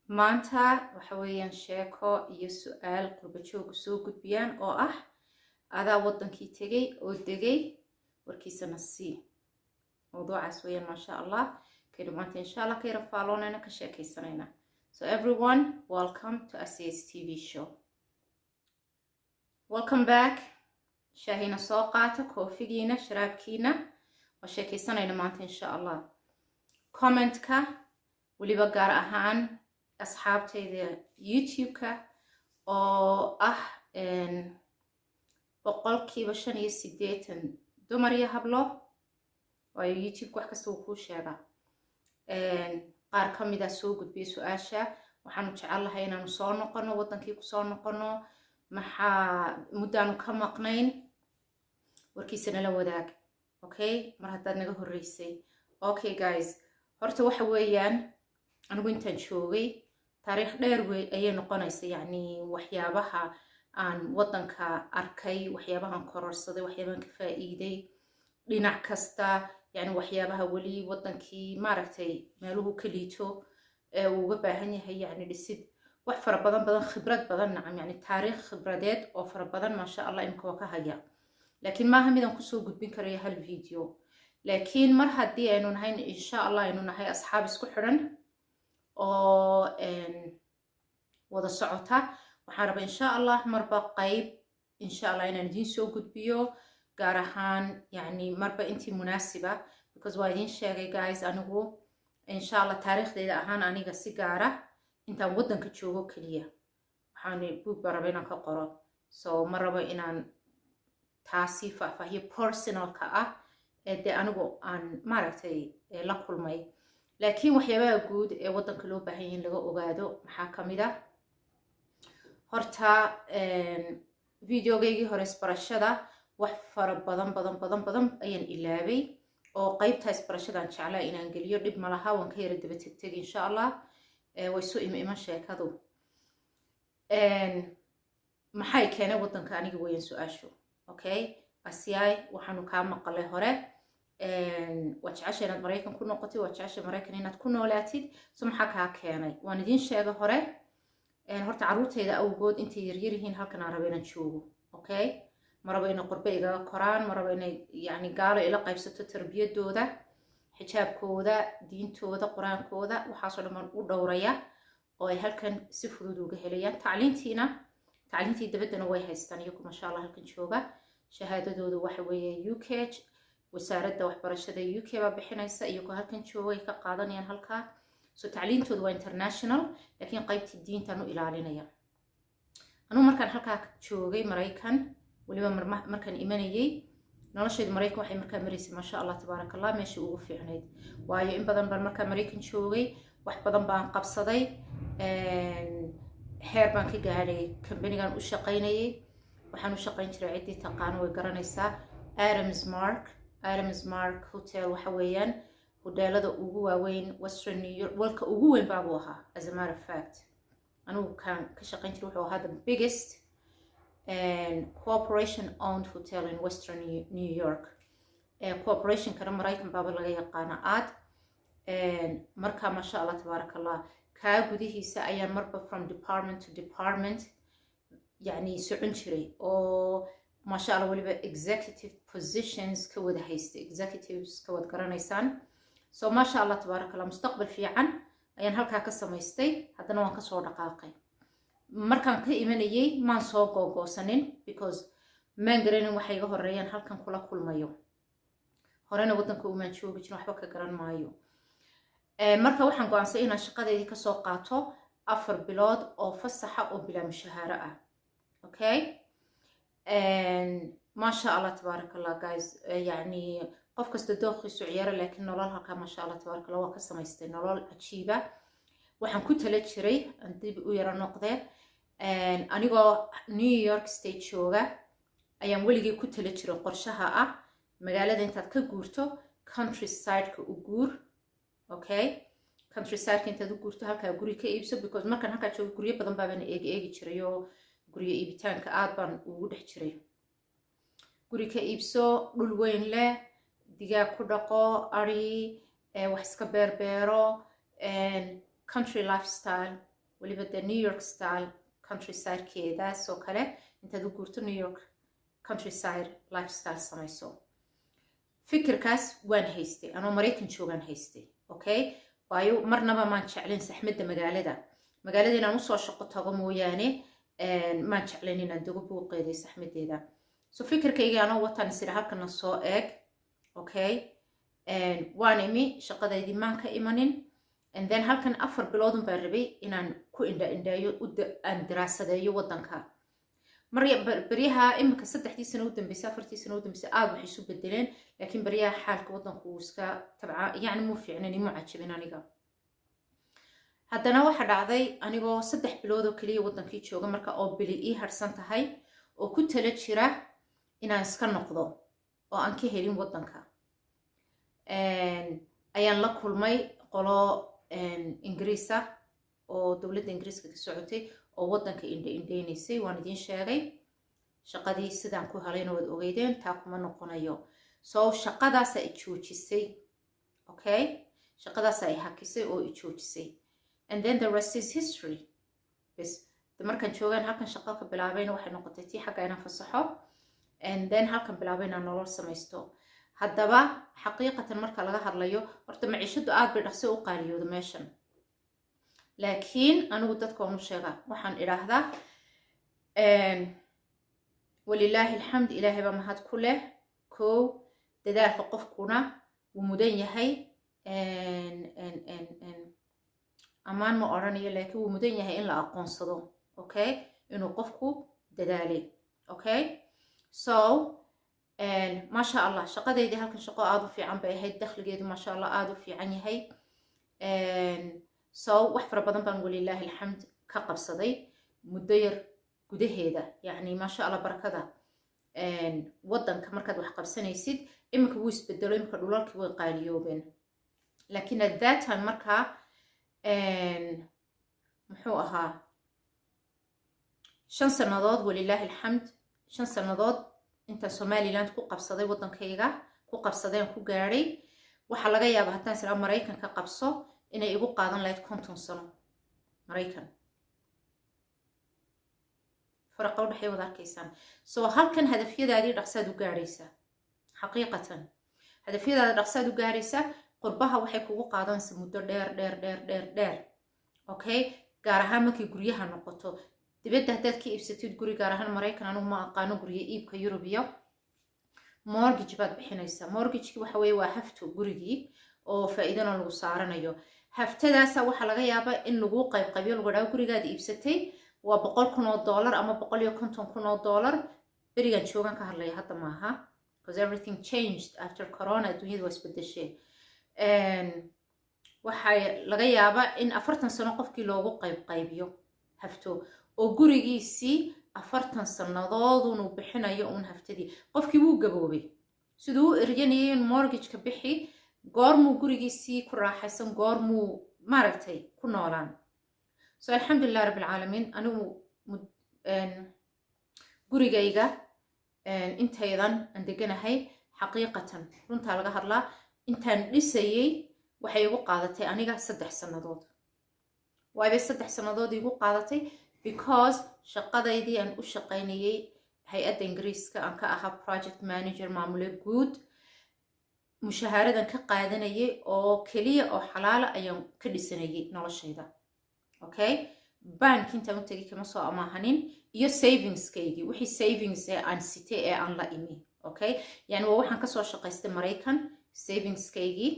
maanta waxa weeyaan sheeko iyo su-aal qurba jooga soo gudbiyaan oo ah adaa wadankii tegay oo degay warkiisana sii mawduucaas weeyaan maasha allah kaynu maanta insha allah ka yara faaloonayna ka sheekaysanayna. So everyone, welcome to Asiya's TV show. Welcome back. shaahina soo qaata koofigiina sharaabkiina waa sheekaysanayna maanta insha allah. Commentka weliba gaar ahaan asxaabtayda youtube-ka oo ah 85% dumar iyo hablo, waayo youtube-ka wax kasta uu kuu sheega. qaar ka mid ah soo gudbiya su-aasha waxaanu jecel lahay inaanu soo noqono wadankii ku soo noqono, maxaa muddaanu ka maqnayn, warkiisa nala wadaag. Okay, mar haddaad naga horreysay. Okay guys, horta waxa weeyaan anigu intaan joogay taariikh dheer ayay noqonaysa, yacni waxyaabaha aan wadanka arkay, waxyaabahan kororsaday, waxyaabahan ka faa'iiday dhinac kasta, yacni waxyaabaha weli wadankii maaragtay meeluhu ka liito ee uu uga baahan yahay yacni dhisid wax fara badan khibrad badan nacam, yacni taariikh khibradeed oo fara badan maasha allah imika waa ka haya, laakiin maaha midaan kusoo gudbin karayo hal video. laakiin mar haddii aynu nahay insha allah aynu nahay asxaab isku xidhan oo wada socota, waxaan rabaa insha allah marba qayb insha allah inaan idiin soo gudbiyo, gaar ahaan yacni marba intii munaasiba, because waa idiin sheegay guys anigu insha allah taariikhdeyda ahaan aniga si gaara intaan wadanka joogo keliya waxaan buug baan raba inaan ka qoro, so ma rabo inaan taasi faahfaahiyo personalka ah ee dee anigu aan maaragtay la kulmay. laakiin waxyaabaha guud ee wadanka loo baahan yahay in laga ogaado maxaa ka mid ah. horta videogaygii hore isbarashada wax fara badan ayaan ilaabay, oo qaybta isbarashadaan jeclaa inaan geliyo, dhib malaha waan ka yara daba tegteg insha allah. way soo iman sheekadu maxay keenay wadanka aniga weeyaan su-aashu. Okay, asiyay waxaanu kaa maqalay hore waa jecesha inaad maraykan ku noqotid, waa jecesha maraykan inaad ku noolaatid, so maxaa kaa keenay waan idiin sheega hore. horta caruurtayda awgood intay yaryar yihiin halkan aan rabo inaan joogo. Okay, ma rabo inay qurbe igaga koraan, ma rabo inay yacni gaalo ila qaybsato tarbiyadooda, xijaabkooda, diintooda, qur-aankooda, waxaasoo dhan baan u dhowraya oo ay halkan si fudud uga helayaan. tacliintii dabaddana way haystaan iyagu masha allah halkan jooga. shahaadadooda waxa weeye UK, wasaaradda waxbarashada UK baa bixinaysa, iyagoo halkan jooga ay ka qaadanayaan halkaa. so tacliintooda waa international, laakiin qaybtii diintaan u ilaalinaya. anugu markaan halkaa joogay maraykan, weliba markaan imanayay, noloshayda maraykan waxay markaa maraysay maasha allah tabaaraka allah meeshii ugu fiicnayd, waayo in badan baan markaa maraykan joogay, wax badan baan qabsaday, heer baan ka gaadhay kambanigan u shaqaynayay. waxaan u shaqayn jiray ciddii taqaano way garanaysaa, Adams Mark hotel waxa weeyaan hoteelada ugu waaweyn Western New York, walka ugu weyn baabuu ahaa. as a matter of fact anigu kaan ka shaqayn jiray wuxuu ahaa the biggest corporation owned hotel in Western New York. corporation kana maraykan baaba laga yaqaana aad. markaa maasha allah tabaaraka allah kaa gudihiisa ayaan marba from department to department yacni socon jiray, oo maasha allah weliba executive positions ka wada haysta, executives ka wad garanaysaan. so maasha allah tabaaraka allah mustaqbal fiican ayaan halkaa ka samaystay, haddana waan kasoo dhaqaaqay. markaan ka imanayay maan soo googoosanin, because maan garanin waxay iga horeeyaan halkan kula kulmayo. horena wadanka umaan joogi jirin, waxba ka garan maayo. marka waxaan go-aansay inaan shaqadeedii kasoo qaato 4 bilood oo fasaxa oo bilaa mushahaaro ah. Okay, maasha allah tabaaraka allah guys, yacni qof kasta dooqiisu ciyaaro, laakiin nolol halkaa maasha allah tabaaraka allah waa ka samaystay nolol cajiiba. waxaan ku tala jiray dib u yaro noqdee, anigoo New York State jooga ayaan weligay ku tala jiray qorshaha ah magaalada intaad ka guurto countryside-ka u guur. Okay, countryside-ka intaad u guurto halkaa guri ka iibso, because markaan halkaa joogo guryo badan baabana eegi jiray, oo guryo iibitaanka aad baan ugu dhex jiray. guri ka iibso, dhul weyn leh, digaag ku dhaqo, ari, wax iska beerbeero, country lifestyle weliba the New York style countryside-keedaas oo kale intaad u guurto New York countryside lifestyle samayso. fikirkaas waan haystay anoo Maraykan joogaan haystay, okay? waayo marnaba maan jeclayn saxmadda magaalada inaan usoo shaqo tago mooyaane maan jeclayn inaan dego buuqeeda saxmadeeda. so fikirkayga anoo wataan isira halkana soo eeg, okay? waan imi shaqadaydii maan ka imanin, and then halkan 4 biloodun baan rabay inaan ku indha-indheeyo aan daraasadeeyo waddanka. baryaha imika 3 sano u dambeysay 4 sano u dambeysay aad wax isu bedeleen, laakiin baryaha xaalka waddanku uu iska tabca yani muu fiicnayn muu cajabin aniga. haddana waxa dhacday anigoo 3 bilood oo kaliya waddankii jooga marka oo bili ii harsan tahay oo ku tala jira inaan iska noqdo oo aan ka helin waddanka, ayaan la kulmay qolo ingiriis ah oo dowladda ingiriiska ka socotay oo waddanka indha-indheynaysay. waan idiin sheegay shaqadii sidaan ku helayna waad ogeydeen, taa kuma noqonayo. so shaqadaasa i joojisay, okay? shaqadaasa i hakisay oo i joojisay, and then the rest is history. bas markaan joogaan halkan shaqo ka bilaabayna waxay noqotay tii xagga inaan fasaxo, and then halkan bilaabay inaan nolol samaysto. haddaba xaqiiqatan marka laga hadlayo horta maciishadu aad bay dhaqso u qaaliyooda meeshan, laakiin anigu dadka waan u sheegaa waxaan idhaahdaa walilaahi alxamd, ilaahay baa mahad ku leh. kow, dadaalka qofkuna wuu mudan yahay, ammaan ma odhanayo laakiin wuu mudan yahay in la aqoonsado, okay? inuu qofku dadaalay, okay? so maasha allah shaqadeydii halkan shaqo aad u fiican bay ahayd, dakhligeedu maasha allah aad u fiican yahay. so wax fara badan baan walilaahi alxamd ka qabsaday muddo yar gudaheeda, yani maasha allah barakada. waddanka markaad wax qabsanaysid iminka wuu isbedelo, iminka dhulalkii way qaaliyoobeen, laakiin at that time markaa muxuu ahaa 5 sannadood walilaahi alxamd, 5 sannadood intaan Somaliland ku qabsaday waddankayga ku qabsadeen ku gaadhay. waxaa laga yaabaa haddaan isla Maraykan ka qabso inay igu qaadan lahayd 50 sano Maraykan. farqa u dhaxay wada arkaysaan. so halkan hadafyadaadii dhaqsaad u gaadhaysaa, xaqiiqatan hadafyadaada dhaqsaad u gaadhaysaa. qurbaha waxay kugu qaadanaysaa muddo dheer, okay? gaar ahaan markay guryaha noqoto, dibadda haddaad ka iibsatid guri, gaar ahaan Maraykan anigu ma aqaano guryo iibka Yurubiya, mortgage baad bixinaysaa. mortgageki waxa weeye waa hafto gurigii oo faa'iidana lagu saaranayo. haftadaasa waxaa laga yaabaa in lagu qaybqabiyo lagu dhaho gurigaada iibsatay waa $100,000 ama $150,000. berigan joogan ka hadlaya hadda maaha, because everything changed after corona, adduunyada waa isbedeshay. waxaa laga yaabaa in 40 sano qofkii loogu qaybqaybiyo hafto oo gurigiisii 40 sannadood uu bixinayo uun haftadii. qofkii wuu gaboobay siduu u eryanayay in mortgage-ka bixi, goormuu gurigiisii ku raaxaysan, goormuu maaragtay ku noolaan. so alxamdulilah rabbil caalamiin, anigu gurigayga intaydan aan deganahay xaqiiqatan runtaa laga hadlaa, intaan dhisayay waxay igu qaadatay aniga 3 sannadood. waabay 3 sannadood igu qaadatay because shaqadaydii aan u shaqaynayay hay-adda ingiriiska aan ka ahaa project manager, maamule guud, mushahaaradan ka qaadanayay oo keliya oo xalaala ayaan ka dhisanayay noloshayda, okay? bank intaan u tegay kama soo amaahanin, iyo savingskaygii wixii savings ee aan sitay ee aan la imi, okay? yani waa waxaan kasoo shaqaystay Maraykan savingskaygii,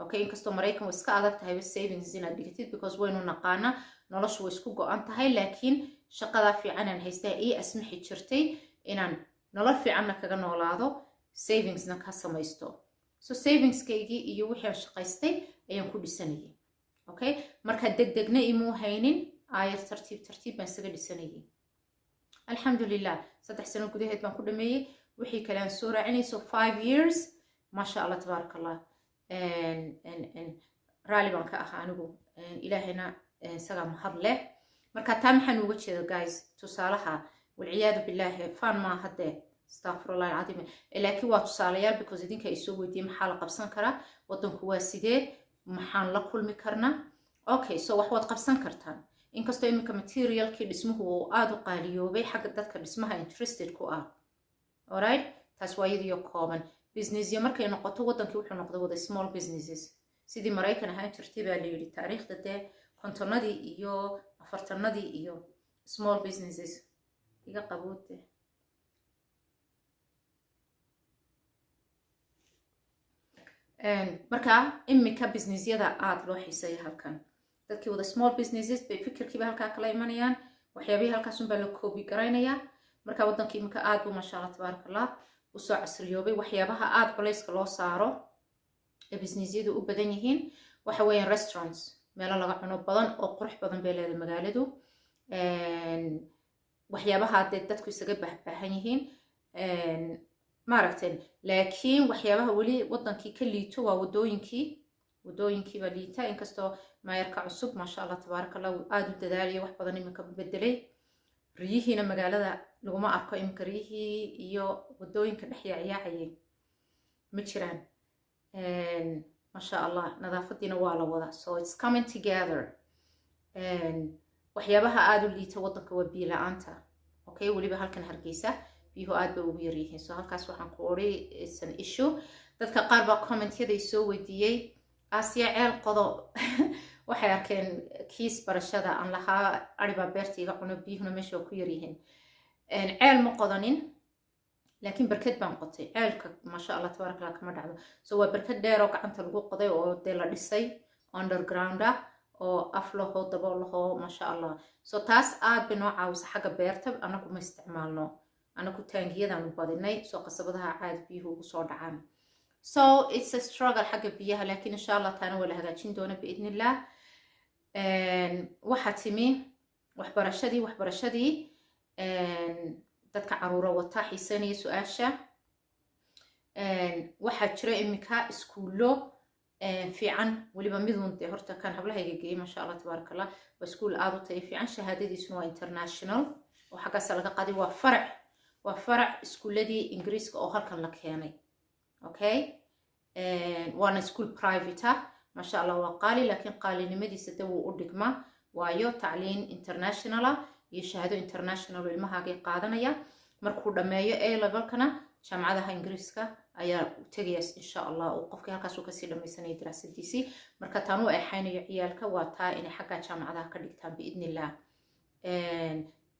okay? inkastoo Maraykan waa iska adag tahay savings inaad dhigtid because waynu naqaana noloshu way isku go-an tahay, laakiin shaqada fiican aan haystay ii asmixi jirtay inaan nolol fiicanna kaga noolaado, savingsna ka samaysto. so savingskaygii iyo wixii aan shaqaystay ayaan ku dhisanayay, okay? marka degdegna imuu haynin, aayad tartiib baan isaga dhisanayay. alxamdulilah 3 sano gudaheed baan ku dhameeyey, wixii kale aan soo raacinayso 5 years, maasha allah tabaaraka allah. raali baan ka ahaa anigu, ilaahayna isagaa mahad leh. marka taa maxaan uga jeeda guys, tusaalaha walciyaadu bilaahi faan maa haddee astaqfirullah alcadiim, laakiin waa tusaalayaal because idinka ay soo weydiiyey maxaa la qabsan karaa, waddanku waa sidee, maxaan la kulmi karnaa, okay so wax waad qabsan kartaan inkastoo iminka materialkii dhismuhu uu aada u qaaliyoobay xagga dadka dhismaha interested ku ah alright taas waa iyadiyo kooban businessyo markay noqoto waddankii wuxuu noqday wada small businesses sidii maraykan ahaan jirtay baa la yidhi taariikhda dee kontonadii iyo afartanadii iyo small businesses iga qaboode markaa iminka businessyada aada loo xiiseeya halkan dadkii wada small businesses bay fikirkiiba halkaa kala imanayaan waxyaabihii halkaasunbaa la koobi garaynayaa markaa waddankii iminka aada buu maasha allah tabaaraka allah usoo casriyoobay waxyaabaha aada culayska loo saaro ee businessyadu u badan yihiin waxa weeyaan restaurants meelo laga cuno badan oo qurux badan bay leedahay magaaladu waxyaabaha dee dadku isaga bahbaahan yihiin maaragteen laakiin waxyaabaha weli waddankii ka liito waa wadooyinkiiba liita inkastoo maayarka cusub maasha allah tabaaraka allah aada u dadaalayo wax badan iminka bedelay riyihiina magaalada laguma arko iminka riyihii iyo wadooyinka dhex yaacyaacayay ma jiraan maasha allah nadaafadiina waa la wada so it's coming together waxyaabaha aada u liita waddanka waa biyo la-aanta okay weliba halkan hargeysa biyuhu aad bay ugu yaryihiin so halkaas waxaan ku odhi it's an issue dadka qaar baa commentyada soo weydiiyey aasiya ceel qodo waxay arkeen kiis barashada aan lahaa aribaa beerta iga cuno biyuhuna meesha waa ku yaryihiin ceel ma qodanin laakiin barkad baan qotay ceelka maasha allah tabaaraka allah kama dhacdo so waa barkad dheer oo gacanta lagu qoday oo dee la dhisay underground ah oo af lahoo dabool lahoo maasha allah so taas aad bay noo caawisa xagga beerta anagu ma isticmaalno anagu taangiyadaanu badinay soo qasabadaha caad biyuhu ugu soo dhacaan so it's a struggle xagga biyaha laakiin insha allah taana waa la hagaajin doona biidni illah waxaa timi waxbarashadii dadka caruura wata xiisanaya su-aasha waxaa jira iminka iskuullo fiican weliba midun dee horta kan hablahayga geeyey maasha allah tabaaraka allah waa iskuul aada u tayo fiican shahaadadiisuna waa international oo xaggaasa laga qaday waa farac iskuuladii ingiriiska oo halkan la keenay okay waana iskuul private ah maasha allah waa qaali laakiin qaalinimadiisa de wuu u dhigma waayo tacliin international ah iyo shahaado international oo ilmahaagay qaadanaya markuu dhammeeyo a levelkana jaamacadaha ingiriiska ayaa tegaya insha allah oo qofkii halkaas uu kasii dhammaysanaya daraasadiisii marka taan u eexaynayo ciyaalka waa taa inay xagga jaamacadaha ka dhigtaan biidni illah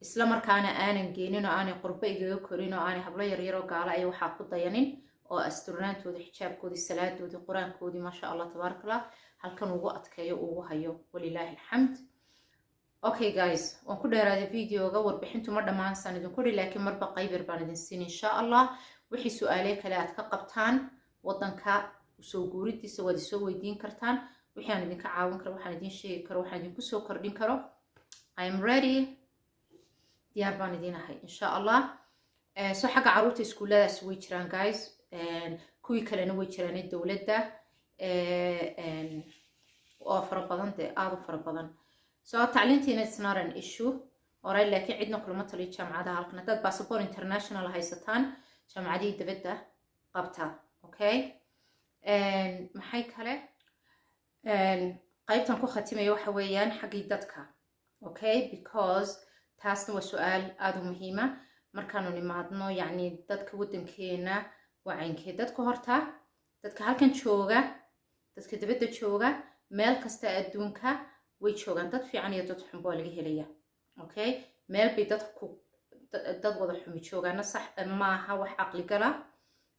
isla markaana aanan geenin oo aanay qurbo igaga korin oo aanay hablo yaryaroo gaala ay waxaa ku dayanin oo asturnaantoodii xijaabkoodii salaadoodii qur-aankoodii maasha allah tabaaraka allah halkan ugu adkeeyo ugu hayo walilaahi alxamd okay guys waan ku dheeraaday videoga warbixintu ma dhammaansan idinku dhi laakiin marba qaybyar baan idin siin insha allah wixii su-aale kale aad ka qabtaan waddanka soo guuridiisa waad isoo weydiin kartaan wixii aan idinka caawin karo waxaan idin sheegi karo waxaan idinku soo kordhin karo I am ready diyaar baan idin ahay insha allah so xagga caruurta iskuulladaas way jiraan guys kuwii kalena way jiraan dowladda oo fara badan dee aada u fara badan so tacliintiina it's not an issue alright laakiin cidna kulama taliyo jaamacadaha halkan haddaad passport international haysataan jaamacadihii dibadda qabta okay maxay kale qaybtan ku khatimaya waxa weeyaan xaggii dadka okay because taasna waa su-aal aada u muhiima markaanu nimaadno yacni dadka waddankeena wacankee dadka horta dadka halkan jooga dadka dibadda jooga meel kasta adduunka way joogaan dad fiican iyo dad xun baa laga helaya okay meel bay dad wada xumi joogaana sax maaha wax caqligala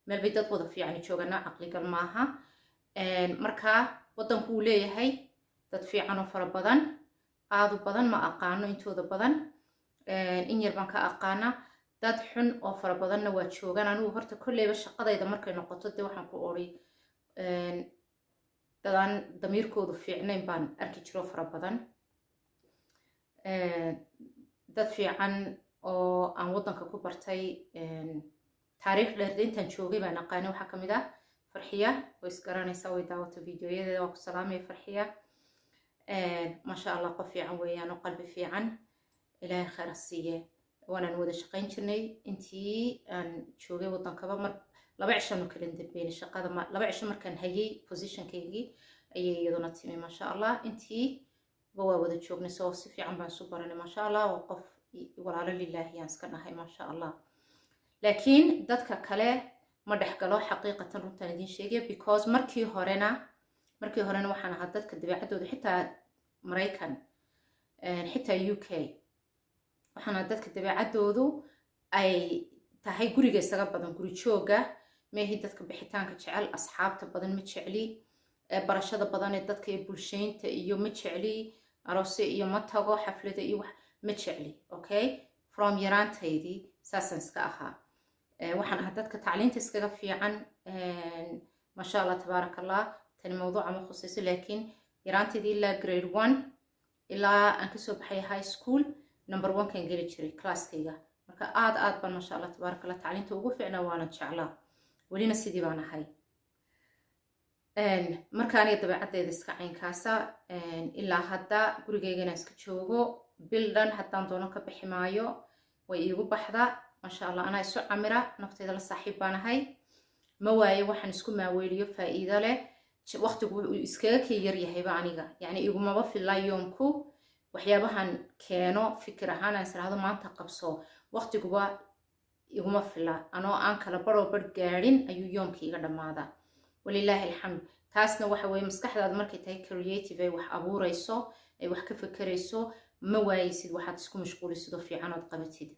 meel bay dad wada fiican joogaana caqligal maaha markaa waddanku uu leeyahay dad fiican oo fara badan aada u badan ma aqaano intooda badan in yar baan ka aqaana dad xun oo fara badanna waa joogaan anigu horta kolleyba shaqadayda markay noqoto dee waxaan ku odhi dadaan damiirkoodu fiicnayn baan arki jiro fara badan dad fiican oo aan waddanka ku bartay taariikh dheerde intaan joogay baan aqaanay waxaa ka mid ah farxiya way isgaranaysaa way daawata videoyadeeda waa ku salaamaya farxiya maasha allah qof fiican weeyaan oo qalbi fiican ilaahay khayr siiye waanaan wada shaqayn jirnay intii aan joogay waddankaba mar 2 cisho kala dambeeyay shaqada 2 cisho markaan hayay positionkaygii ayay iyaduna timi maasha allah intii waa wada joognay soo si fiican baan isu baranay maasha allah waa qof walaalo lilaahi yaan iska nahay maasha allah laakiin dadka kale ma dhexgalo xaqiiqatan runtaan idiin sheegaya because markii horena waxaan ahaa dadka dabeecadooda xitaa Maraykan xitaa UK waxaan ahaa dadka dabeecadoodu ay tahay guriga isaga badan guri jooga meehi dadka bixitaanka jecel asxaabta badan ma jecli barashada badan ee dadka iyo bulshaynta iyo ma jecli aroose iyo ma tago xaflada iyo wax ma jecli okay from yaraantaydii saasan iska ahaa waxaan ahaa dadka tacliinta iskaga fiican masha allah tabaarakallah tani mawduuca ma khusayso laakiin yaraantaydii ilaa grade 1 ilaa aan kasoo baxay high school number 1 kan geli jiray classkayga marka aad baan masha allah tabaarakallah tacliinta ugu fiicnaa waana jeclaa welina sidii baan ahay marka aniga dabeecaddeeda iska caynkaasa ilaa hadda gurigaygana iska joogo bil dhan haddaan doono ka bixi maayo way iigu baxdaa masha allah anaa isu camira naftayda la saaxiib baan ahay ma waaye waxaan isku maaweeliyo faa'iido leh waqtigu iskaga kii yar yahayba aniga yacni igumaba filla yoomku waxyaabahan keeno fikir ahaan aan israahdo maanta qabso waqtiguba iguma filla anoo aan kala baroo bar gaadhin ayuu yoomkii iga dhammaadaa walilaahi alxamd taasna waxa weeye maskaxdaada markay tahay creative ay wax abuurayso ay wax ka fekerayso ma waayeysid waxaad isku mashquulisid oo fiican ood qabatid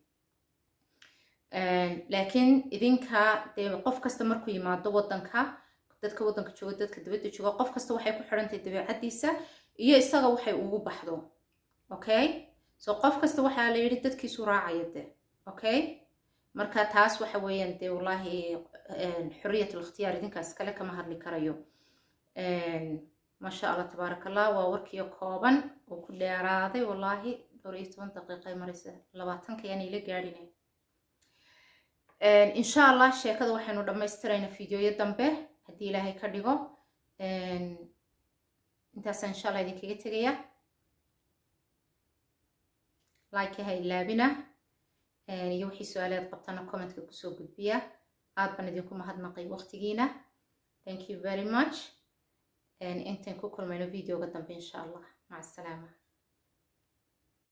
laakiin idinka dee qof kasta markuu yimaado wadanka dadka wadanka jooga dadka dibadda jooga qof kasta waxay ku xirantahay dabeecadiisa iyo isaga waxay ugu baxdo okay so qof kasta waxaa la yidhi dadkiisu raacaya de okay marka taas waxa weeyaan dee wallaahi xorriyat al-ikhtiyaar idinkaas kale kama hadli karayo masha allah tabaarakallah waa warkiyo kooban oo ku dheeraaday wallaahi 12 daqiiqay maraysa 20 ayaan ila gaadhinay insha allah sheekada waxaynu dhammaystiraynaa fiidiyoyo dambe haddii ilaahay ka dhigo intaasaan insha allah idinkaga tegaya like ha ilaabina iyo wixii su-aalaad qabtana commentka kusoo gudbiya aad baan idinku mahadnaqay waqtigiina thank you very much intaan ku kulmayno videoga dambe insha allah maca asalaama